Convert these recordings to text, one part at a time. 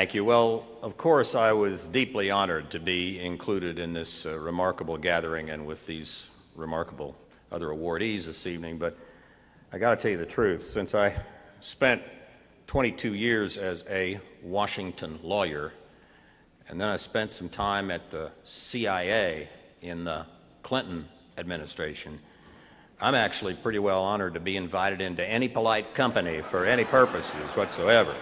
Thank you. Well, of course, I was deeply honored to be included in this remarkable gathering and with these remarkable other awardees this evening, but I got to tell you the truth. Since I spent 22 years as a Washington lawyer, and then I spent some time at the CIA in the Clinton administration, I'm actually pretty well honored to be invited into any polite company for any purposes whatsoever.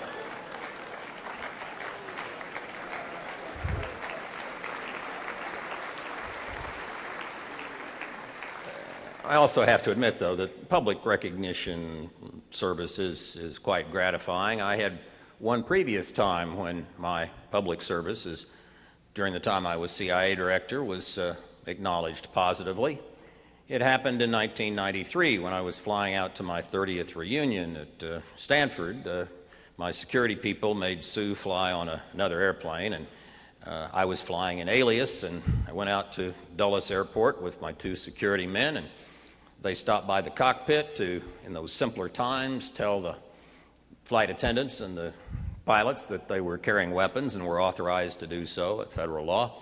I also have to admit, though, that public recognition service is quite gratifying. I had one previous time when my public service, during the time I was CIA director, was acknowledged positively. It happened in 1993 when I was flying out to my 30th reunion at Stanford. My security people made Sue fly on another airplane, and I was flying in Alias, and I went out to Dulles Airport with my two security men, and they stopped by the cockpit to, in those simpler times, tell the flight attendants and the pilots that they were carrying weapons and were authorized to do so at federal law.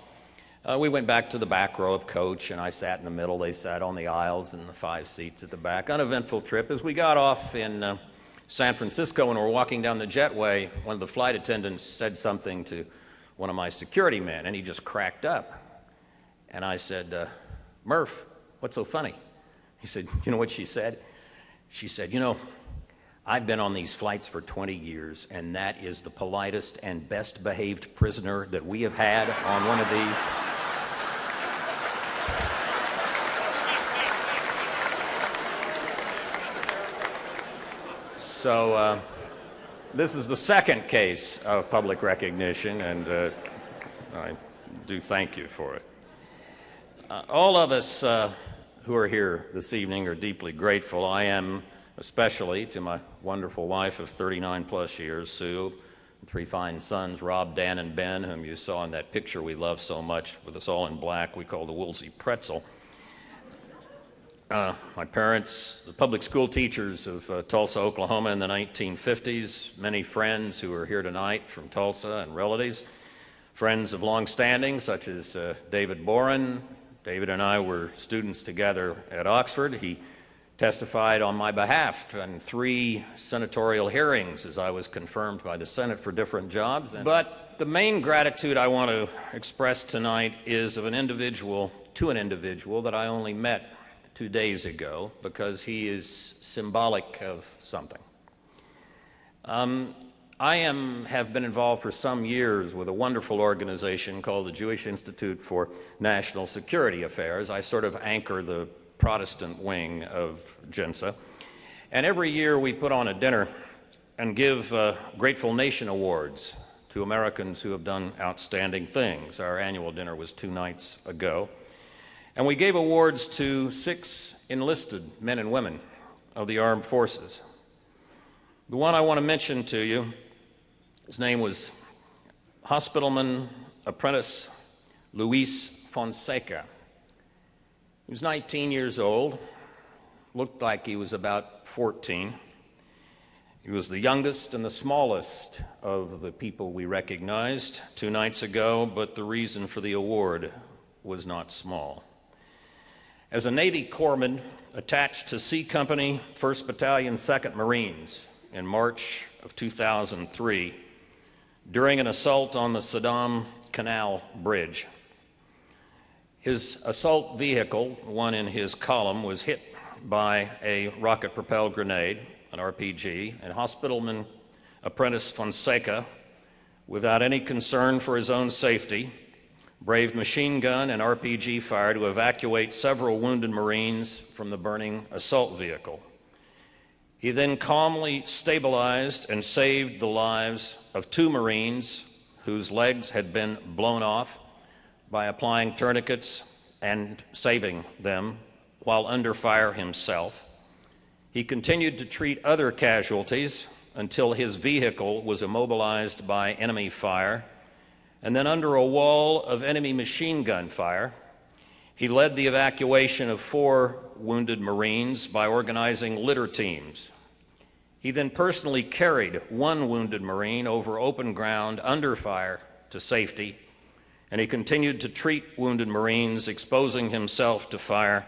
We went back to the back row of coach, and I sat in the middle. They sat on the aisles and the 5 seats at the back. Uneventful trip. As we got off in San Francisco and were walking down the jetway, one of the flight attendants said something to one of my security men, and he just cracked up. And I said, "Murph, what's so funny?" He said, "You know what she said?" She said, "You know, I've been on these flights for 20 years, and that is the politest and best behaved prisoner that we have had on one of these." So this is the second case of public recognition, and I do thank you for it. All of us who are here this evening are deeply grateful. I am especially to my wonderful wife of 39 plus years, Sue, and 3 fine sons, Rob, Dan, and Ben, whom you saw in that picture we love so much with us all in black, we call the Woolsey pretzel. My parents, the public school teachers of Tulsa, Oklahoma in the 1950s, many friends who are here tonight from Tulsa and relatives, friends of long standing such as David Boren. David and I were students together at Oxford. He testified on my behalf in 3 senatorial hearings as I was confirmed by the Senate for different jobs. But the main gratitude I want to express tonight is of an individual that I only met 2 days ago, because he is symbolic of something. I have been involved for some years with a wonderful organization called the Jewish Institute for National Security Affairs. I sort of anchor the Protestant wing of JNSA. And every year we put on a dinner and give Grateful Nation Awards to Americans who have done outstanding things. Our annual dinner was 2 nights ago. And we gave awards to 6 enlisted men and women of the armed forces. The one I want to mention to you, his name was Hospitalman Apprentice Luis Fonseca. He was 19 years old, looked like he was about 14. He was the youngest and the smallest of the people we recognized 2 nights ago, but the reason for the award was not small. As a Navy corpsman attached to C Company, 1st Battalion, 2nd Marines in March of 2003, during an assault on the Saddam Canal Bridge. His assault vehicle, one in his column, was hit by a rocket-propelled grenade, an RPG, and Hospitalman Apprentice Fonseca, without any concern for his own safety, braved machine gun and RPG fire to evacuate several wounded Marines from the burning assault vehicle. He then calmly stabilized and saved the lives of 2 Marines whose legs had been blown off by applying tourniquets and saving them while under fire himself. He continued to treat other casualties until his vehicle was immobilized by enemy fire, and then under a wall of enemy machine gun fire, he led the evacuation of 4 wounded Marines by organizing litter teams. He then personally carried one wounded Marine over open ground under fire to safety, and he continued to treat wounded Marines, exposing himself to fire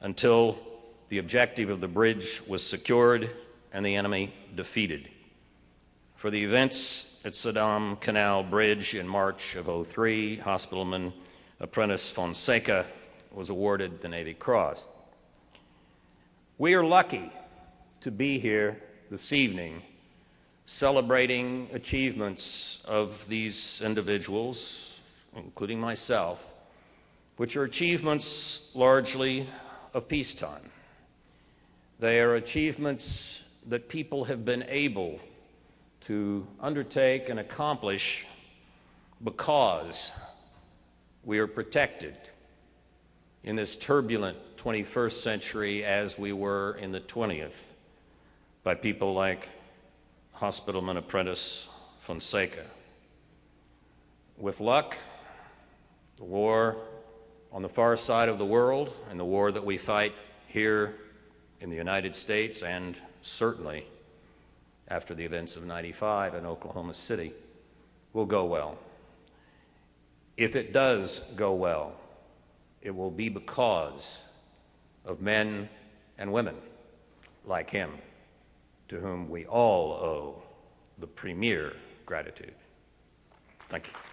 until the objective of the bridge was secured and the enemy defeated. For the events at Saddam Canal Bridge in March of '03, Hospitalman Apprentice Fonseca was awarded the Navy Cross. We are lucky to be here this evening celebrating achievements of these individuals, including myself, which are achievements largely of peacetime. They are achievements that people have been able to undertake and accomplish because we are protected in this turbulent 21st century as we were in the 20th by people like Hospitalman Apprentice Fonseca. With luck, the war on the far side of the world and the war that we fight here in the United States, and certainly after the events of '95 in Oklahoma City, will go well. If it does go well, it will be because of men and women like him, to whom we all owe the premier gratitude. Thank you.